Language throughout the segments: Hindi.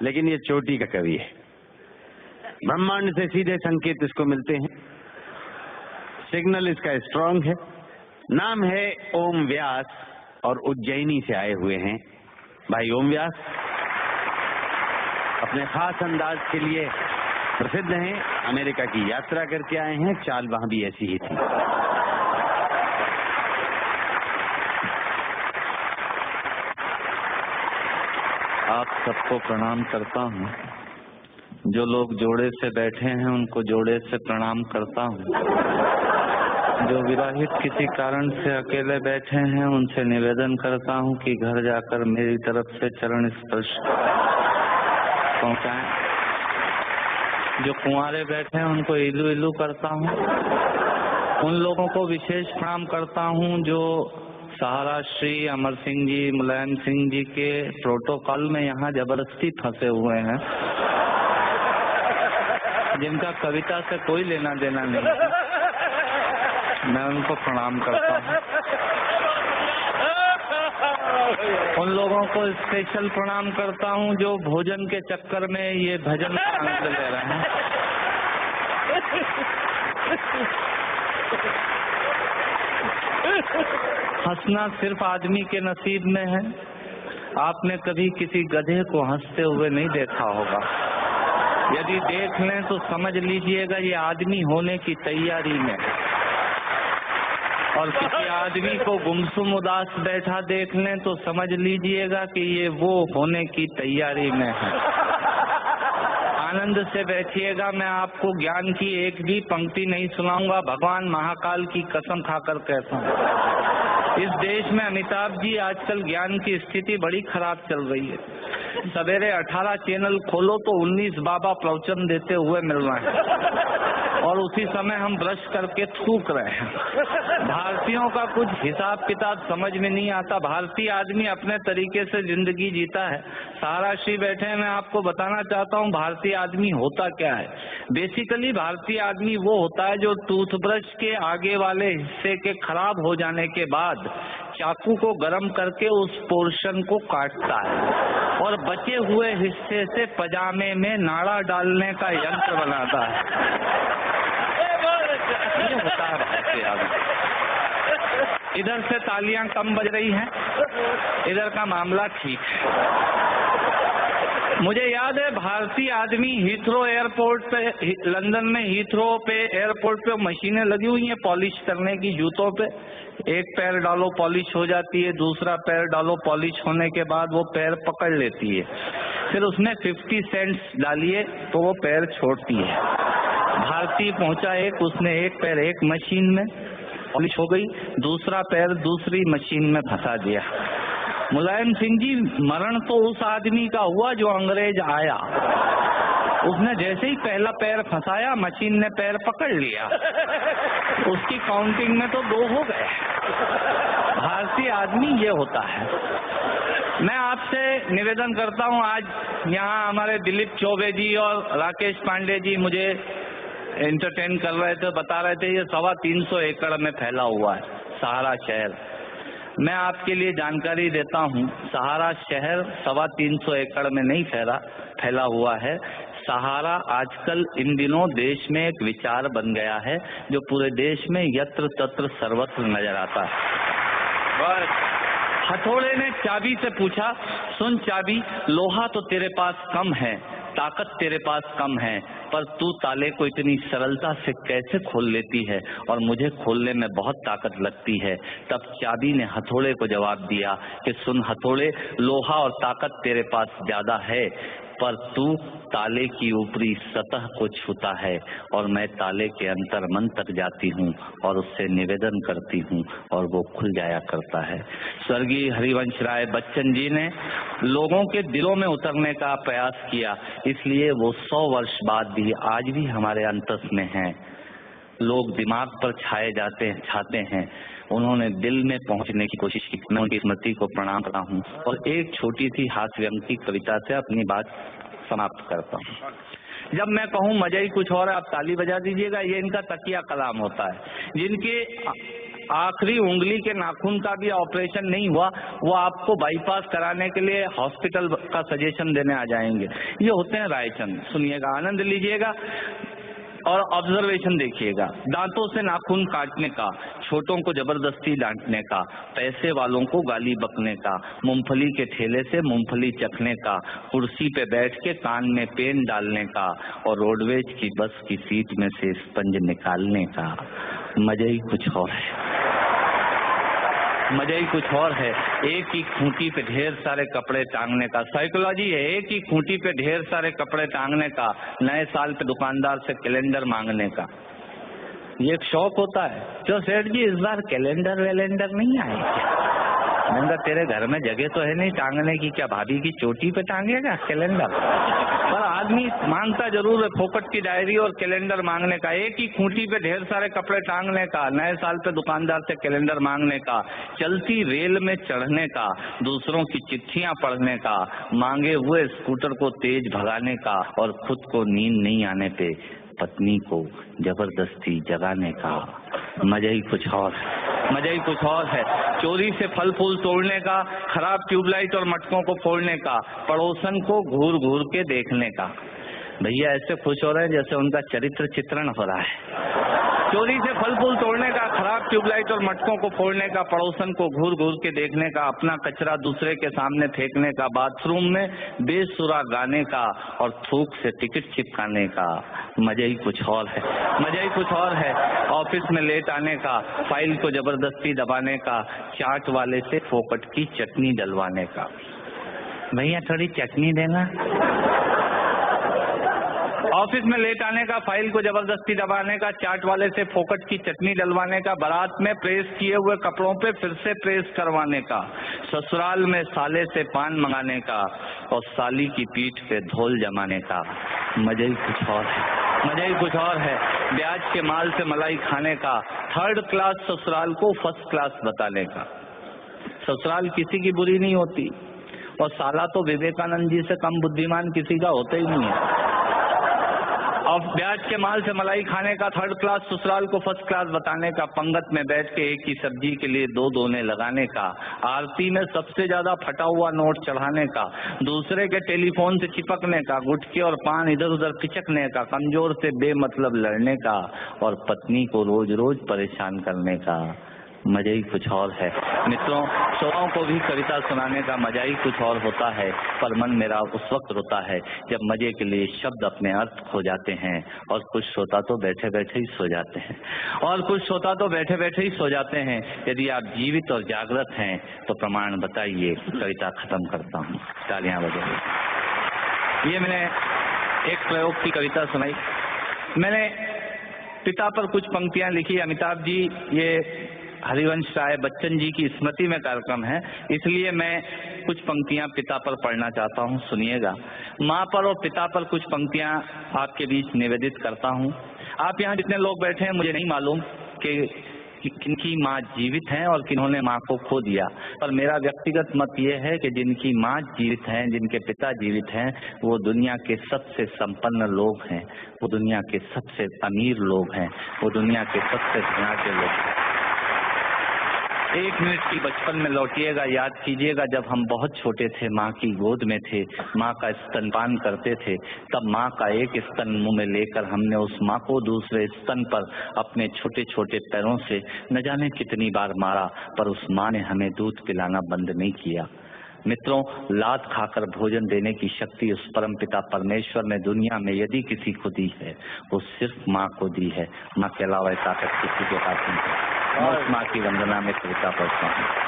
लेकिन ये चोटी का कवि है। ब्रह्मांड से सीधे संकेत इसको मिलते हैं, सिग्नल इसका स्ट्रांग है। नाम है ओम व्यास और उज्जैनी से आए हुए हैं भाई ओम व्यास। अपने खास अंदाज के लिए प्रसिद्ध हैं। अमेरिका की यात्रा करके आए हैं, चाल वहां भी ऐसी ही थी। आप सबको प्रणाम करता हूँ। जो लोग जोड़े से बैठे हैं उनको जोड़े से प्रणाम करता हूँ। जो विवाहित किसी कारण से अकेले बैठे हैं उनसे निवेदन करता हूँ कि घर जाकर मेरी तरफ से चरण स्पर्श पहुँचाएं। जो कुंवारे बैठे हैं उनको इलू इलू करता हूँ। उन लोगों को विशेष प्रणाम करता हूँ जो सहारा श्री अमर सिंह जी, मुलायम सिंह जी के प्रोटोकॉल में यहाँ जबरदस्ती फंसे हुए हैं, जिनका कविता से कोई लेना देना नहीं है। मैं उनको प्रणाम करता हूँ। उन लोगों को स्पेशल प्रणाम करता हूँ जो भोजन के चक्कर में ये भजन का आनंद ले रहे हैं। हंसना सिर्फ आदमी के नसीब में है। आपने कभी किसी गधे को हंसते हुए नहीं देखा होगा। यदि देख लें तो समझ लीजिएगा ये आदमी होने की तैयारी में है। और किसी आदमी को गुमसुम उदास बैठा देख लें तो समझ लीजिएगा कि ये वो होने की तैयारी में है। आनंद से बैठिएगा। मैं आपको ज्ञान की एक भी पंक्ति नहीं सुनाऊंगा, भगवान महाकाल की कसम खाकर कहता हूँ। इस देश में अमिताभ जी आजकल ज्ञान की स्थिति बड़ी खराब चल रही है। सवेरे 18 चैनल खोलो तो 19 बाबा प्रवचन देते हुए मिल रहे हैं और उसी समय हम ब्रश करके थूक रहे हैं। भारतीयों का कुछ हिसाब किताब समझ में नहीं आता। भारतीय आदमी अपने तरीके से जिंदगी जीता है। सहारा श्री बैठे हैं, मैं आपको बताना चाहता हूँ भारतीय आदमी होता क्या है। बेसिकली भारतीय आदमी वो होता है जो टूथब्रश के आगे वाले हिस्से के खराब हो जाने के बाद चाकू को गर्म करके उस पोर्शन को काटता है और बचे हुए हिस्से से पजामे में नाड़ा डालने का यंत्र बनाता है। ये होता है भारतीय आदमी। इधर से तालियां कम बज रही हैं, इधर का मामला ठीक है। मुझे याद है भारतीय आदमी हीथ्रो एयरपोर्ट पे, लंदन में हीथ्रो पे एयरपोर्ट पे मशीनें लगी हुई हैं पॉलिश करने की जूतों पे। एक पैर डालो पॉलिश हो जाती है, दूसरा पैर डालो पॉलिश होने के बाद वो पैर पकड़ लेती है। फिर उसमें 50 सेंट्स डालिए तो वो पैर छोड़ती है। भारतीय पहुंचा एक, उसने एक पैर एक मशीन में पॉलिश हो गई, दूसरा पैर दूसरी मशीन में फंसा दिया। मुलायम सिंह जी, मरण तो उस आदमी का हुआ जो अंग्रेज आया। उसने जैसे ही पहला पैर फंसाया मशीन ने पैर पकड़ लिया, उसकी काउंटिंग में तो 2 हो गए। भारतीय आदमी ये होता है। मैं आपसे निवेदन करता हूँ, आज यहाँ हमारे दिलीप चौबे जी और राकेश पांडे जी मुझे एंटरटेन कर रहे थे, बता रहे थे ये 325 एकड़ में फैला हुआ है सहारा शहर। मैं आपके लिए जानकारी देता हूँ, सहारा शहर 325 एकड़ में नहीं फैला हुआ है। सहारा आजकल इन दिनों देश में एक विचार बन गया है जो पूरे देश में यत्र तत्र सर्वत्र नजर आता है। हथौड़े ने चाबी से पूछा, सुन चाबी, लोहा तो तेरे पास कम है, ताकत तेरे पास कम है, पर तू ताले को इतनी सरलता से कैसे खोल लेती है और मुझे खोलने में बहुत ताकत लगती है। तब चाबी ने हथौड़े को जवाब दिया कि सुन हथौड़े, लोहा और ताकत तेरे पास ज्यादा है, पर तू ताले की ऊपरी सतह को छूता है और मैं ताले के अंतर मन तक जाती हूँ और उससे निवेदन करती हूँ और वो खुल जाया करता है। स्वर्गीय हरिवंश राय बच्चन जी ने लोगों के दिलों में उतरने का प्रयास किया, इसलिए वो 100 वर्ष बाद भी आज भी हमारे अंतस में हैं। लोग दिमाग पर छाते हैं, उन्होंने दिल में पहुंचने की कोशिश की। मैं उनकी स्मृति को प्रणाम करता हूँ और एक छोटी सी हास्य व्यंग की कविता से अपनी बात समाप्त करता हूँ। जब मैं कहूँ मजा ही कुछ और, आप ताली बजा दीजिएगा। ये इनका तकिया कलाम होता है। जिनके आखिरी उंगली के नाखून का भी ऑपरेशन नहीं हुआ, वो आपको बाईपास कराने के लिए हॉस्पिटल का सजेशन देने आ जाएंगे। ये होते हैं रायचंद। सुनिएगा, आनंद लीजिएगा और ऑब्जर्वेशन देखिएगा। दांतों से नाखून काटने का, छोटों को जबरदस्ती डांटने का, पैसे वालों को गाली बकने का, मूंगफली के ठेले से मूंगफली चखने का, कुर्सी पे बैठ के कान में पेन डालने का और रोडवेज की बस की सीट में से स्पंज निकालने का। मजा ही कुछ और है, मजा ही कुछ और है। एक ही खूंटी पे ढेर सारे कपड़े टांगने का साइकोलॉजी है। एक ही खूंटी पे ढेर सारे कपड़े टांगने का, नए साल पे दुकानदार से कैलेंडर मांगने का, ये एक शौक होता है। तो सेठ जी इस बार कैलेंडर वैलेंडर नहीं आए क्या? मैंने कहा तेरे घर में जगह तो है नहीं टांगने की, क्या भाभी की चोटी पे टांगेगा कैलेंडर? पर आदमी मांगता जरूर है, फोकट की डायरी और कैलेंडर मांगने का। एक ही खूंटी पे ढेर सारे कपड़े टांगने का, नए साल पे दुकानदार से कैलेंडर मांगने का, चलती रेल में चढ़ने का, दूसरों की चिट्ठियां पढ़ने का, मांगे हुए स्कूटर को तेज भगाने का और खुद को नींद नहीं आने पे पत्नी को जबरदस्ती जगाने का। मजा ही कुछ और है, मजा ही कुछ और है। चोरी से फल फूल तोड़ने का, खराब ट्यूबलाइट और मटकों को फोड़ने का, पड़ोसन को घूर घूर के देखने का। भैया ऐसे खुश हो रहे हैं जैसे उनका चरित्र चित्रण हो रहा है। चोरी से फल फूल तोड़ने का, खराब ट्यूबलाइट और मटकों को फोड़ने का, पड़ोसन को घूर घूर के देखने का, अपना कचरा दूसरे के सामने फेंकने का, बाथरूम में बेसुरा गाने का और थूक से टिकट चिपकाने का। मजा ही कुछ और है, मजा ही कुछ और है। ऑफिस में लेट आने का, फाइल को जबरदस्ती दबाने का, चाट वाले से फोकट की चटनी डलवाने का। भैया थोड़ी चटनी देना। ऑफिस में लेट आने का, फाइल को जबरदस्ती दबाने का, चाट वाले से फोकट की चटनी डलवाने का, बारात में प्रेस किए हुए कपड़ों पे फिर से प्रेस करवाने का, ससुराल में साले से पान मंगाने का और साली की पीठ पे धोल जमाने का। मजा ही कुछ और है, मजा ही कुछ और है। ब्याज के माल से मलाई खाने का, थर्ड क्लास ससुराल को फर्स्ट क्लास बताने का। ससुराल किसी की बुरी नहीं होती और साला तो विवेकानंद जी से कम बुद्धिमान किसी का होता ही नहीं है। और ब्याज के माल से मलाई खाने का, थर्ड क्लास ससुराल को फर्स्ट क्लास बताने का, पंगत में बैठ के एक ही सब्जी के लिए दो दोने लगाने का, आरती में सबसे ज्यादा फटा हुआ नोट चढ़ाने का, दूसरे के टेलीफोन से चिपकने का, गुटके और पान इधर उधर पिचकने का, कमजोर से बेमतलब लड़ने का और पत्नी को रोज रोज परेशान करने का। मजा ही कुछ और है। मित्रों, श्रोताओं को भी कविता सुनाने का मजा ही कुछ और होता है, पर मन मेरा उस वक्त रोता है जब मजे के लिए शब्द अपने अर्थ खो जाते हैं और कुछ श्रोता तो बैठे बैठे ही सो जाते हैं, और कुछ श्रोता तो बैठे बैठे ही सो जाते हैं। यदि आप जीवित और जागृत हैं तो प्रमाण बताइए। कविता खत्म करता हूँ, तालियां बजाइए। ये मैंने एक प्रयोग की कविता सुनाई। मैंने पिता पर कुछ पंक्तियां लिखी। अमिताभ जी, ये हरिवंश राय बच्चन जी की स्मृति में कार्यक्रम है, इसलिए मैं कुछ पंक्तियां पिता पर पढ़ना चाहता हूं, सुनिएगा। माँ पर और पिता पर कुछ पंक्तियां आपके बीच निवेदित करता हूं। आप यहाँ जितने लोग बैठे हैं, मुझे नहीं मालूम कि किनकी माँ जीवित हैं और किन्होंने माँ को खो दिया, पर मेरा व्यक्तिगत मत ये है कि जिनकी माँ जीवित हैं, जिनके पिता जीवित हैं, वो दुनिया के सबसे संपन्न लोग हैं, वो दुनिया के सबसे अमीर लोग हैं, वो दुनिया के सबसे धनाढ्य लोग हैं। एक मिनट की बचपन में लौटिएगा, याद कीजिएगा जब हम बहुत छोटे थे, माँ की गोद में थे, माँ का स्तनपान करते थे, तब माँ का एक स्तन मुंह में लेकर हमने उस माँ को दूसरे स्तन पर अपने छोटे छोटे पैरों से न जाने कितनी बार मारा, पर उस माँ ने हमें दूध पिलाना बंद नहीं किया। मित्रों, लात खाकर भोजन देने की शक्ति उस परमपिता परमेश्वर ने दुनिया में यदि किसी को दी है, वो सिर्फ माँ को दी है। माँ के अलावा ताकत किसी के पास नहीं है। मैं उस माँ की वंदना में कविता पढ़ता हूँ।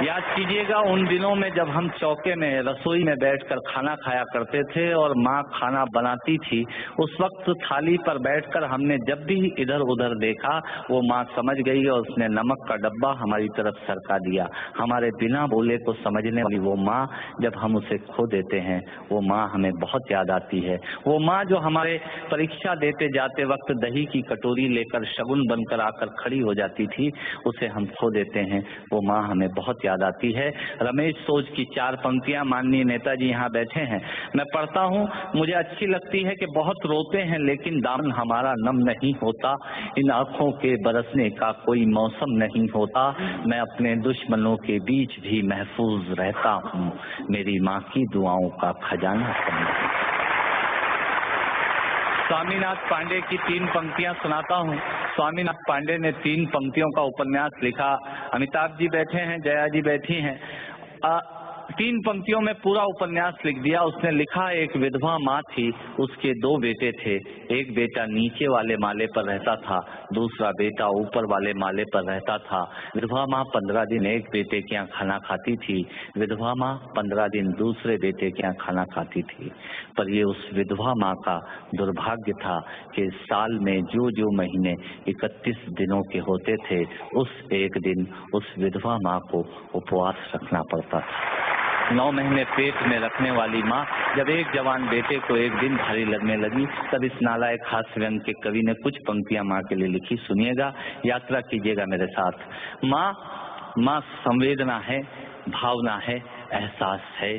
याद कीजिएगा उन दिनों में जब हम चौके में रसोई में बैठकर खाना खाया करते थे और माँ खाना बनाती थी, उस वक्त थाली पर बैठकर हमने जब भी इधर उधर देखा, वो माँ समझ गई और उसने नमक का डब्बा हमारी तरफ सरका दिया। हमारे बिना बोले को समझने वाली वो माँ, जब हम उसे खो देते हैं, वो माँ हमें बहुत याद आती है। वो माँ जो हमारे परीक्षा देते जाते वक्त दही की कटोरी लेकर शगुन बनकर आकर खड़ी हो जाती थी, उसे हम खो देते हैं। वो माँ हमें बहुत याद आती है। रमेश सोच की 4 पंक्तियां माननीय नेताजी यहाँ बैठे हैं, मैं पढ़ता हूँ, मुझे अच्छी लगती है कि बहुत रोते हैं लेकिन दामन हमारा नम नहीं होता, इन आंखों के बरसने का कोई मौसम नहीं होता, मैं अपने दुश्मनों के बीच भी महफूज रहता हूँ, मेरी माँ की दुआओं का खजाना समझ। स्वामीनाथ पांडे की 3 पंक्तियां सुनाता हूँ। स्वामीनाथ पांडे ने 3 पंक्तियों का उपन्यास लिखा। अमिताभ जी बैठे हैं, जया जी बैठी हैं। 3 पंक्तियों में पूरा उपन्यास लिख दिया। उसने लिखा, एक विधवा माँ थी, उसके 2 बेटे थे, एक बेटा नीचे वाले माले पर रहता था, दूसरा बेटा ऊपर वाले माले पर रहता था। विधवा माँ 15 दिन एक बेटे के यहाँ खाना खाती थी, विधवा माँ 15 दिन दूसरे बेटे के यहाँ खाना खाती थी। पर ये उस विधवा माँ का दुर्भाग्य था कि साल में जो महीने 31 दिनों के होते थे, उस एक दिन उस विधवा माँ को उपवास रखना पड़ता था। 9 महीने पेट में रखने वाली माँ जब एक जवान बेटे को एक दिन भारी लगने लगी, तब इस नालायक हास्य व्यंग के कवि ने कुछ पंक्तियां माँ के लिए लिखी। सुनिएगा, यात्रा कीजिएगा मेरे साथ। माँ संवेदना है, भावना है, एहसास है।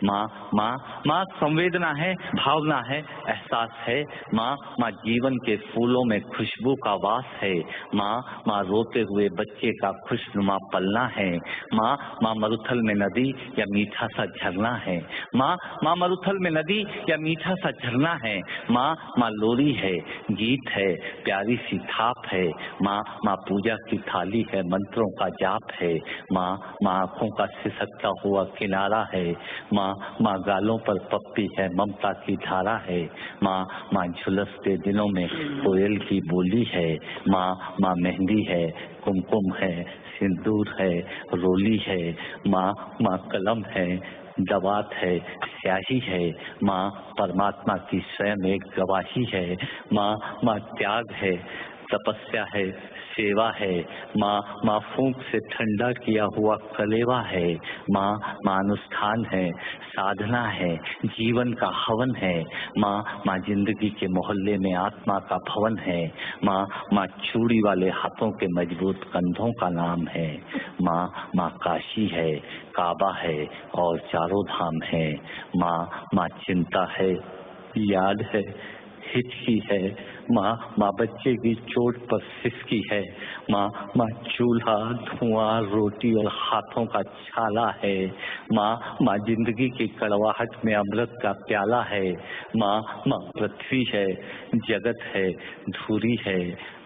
माँ संवेदना है, भावना है, एहसास है। माँ जीवन के फूलों में खुशबू का वास है। माँ रोते हुए बच्चे का खुशनुमा पलना है। माँ मरुथल में नदी या मीठा सा झरना है। माँ मरुथल में नदी या मीठा सा झरना है। माँ लोरी है, गीत है, प्यारी सी थाप है। माँ पूजा की थाली है, मंत्रों का जाप है। माँ आंखों का सिसकता हुआ किनारा है। माँ गालों पर पप्पी है, ममता की धारा है। माँ झुलसते दिनों में कोयल की बोली है। माँ मेहंदी है, कुमकुम है, सिंदूर है, रोली है। माँ कलम है, दवात है, स्याही है। माँ परमात्मा की स्वयं एक गवाही है। माँ त्याग है, तपस्या है, सेवा है। माँ फूंक से ठंडा किया हुआ कलेवा है। माँ अनुष्ठान है, साधना है, जीवन का हवन है। माँ जिंदगी के मोहल्ले में आत्मा का भवन है। माँ चूड़ी वाले हाथों के मजबूत कंधों का नाम है। माँ काशी है, काबा है और चारों धाम है। माँ चिंता है, याद है, हिचकी है। माँ बच्चे की चोट पर सिसकी है। माँ चूल्हा, धुआं, रोटी और हाथों का छाला है। माँ जिंदगी की कड़वाहट में अमृत का प्याला है। माँ पृथ्वी है, जगत है, धूरी है।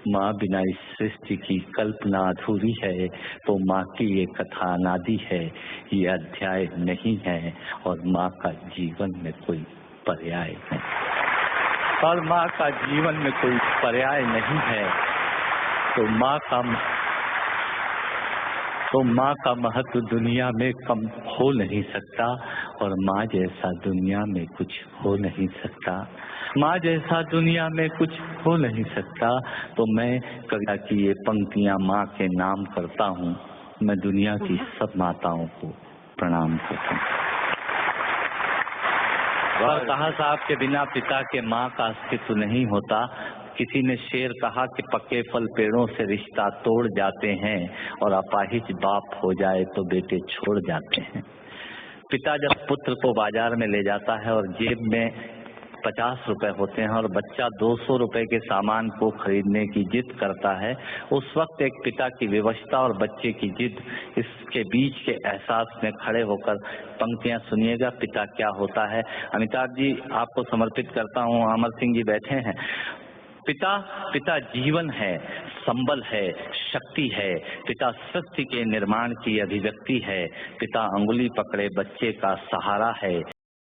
माँ बिना इस सृष्टि की कल्पना अधूरी है। तो माँ की ये कथा अनादि है, ये अध्याय नहीं है और माँ का जीवन में कोई पर्याय नहीं। और माँ का जीवन में कोई पर्याय नहीं है। तो माँ का महत्व दुनिया में कम हो नहीं सकता और माँ जैसा दुनिया में कुछ हो नहीं सकता। माँ जैसा दुनिया में कुछ हो नहीं सकता। तो मैं कविता की ये पंक्तियाँ माँ के नाम करता हूँ। मैं दुनिया की सब माताओं को प्रणाम करता हूँ। और कहा साहब के बिना पिता के माँ का अस्तित्व नहीं होता। किसी ने शेर कहा कि पक्के फल पेड़ों से रिश्ता तोड़ जाते हैं और अपाहिज बाप हो जाए तो बेटे छोड़ जाते हैं। पिता जब पुत्र को बाजार में ले जाता है और जेब में 50 रुपए होते हैं और बच्चा 200 रुपए के सामान को खरीदने की जिद करता है, उस वक्त एक पिता की विवशता और बच्चे की जिद, इसके बीच के एहसास में खड़े होकर पंक्तियां सुनिएगा, पिता क्या होता है। अमिताभ जी आपको समर्पित करता हूँ। अमर सिंह जी बैठे हैं। पिता जीवन है, संबल है, शक्ति है। पिता सृष्टि के निर्माण की अभिव्यक्ति है। पिता अंगुली पकड़े बच्चे का सहारा है।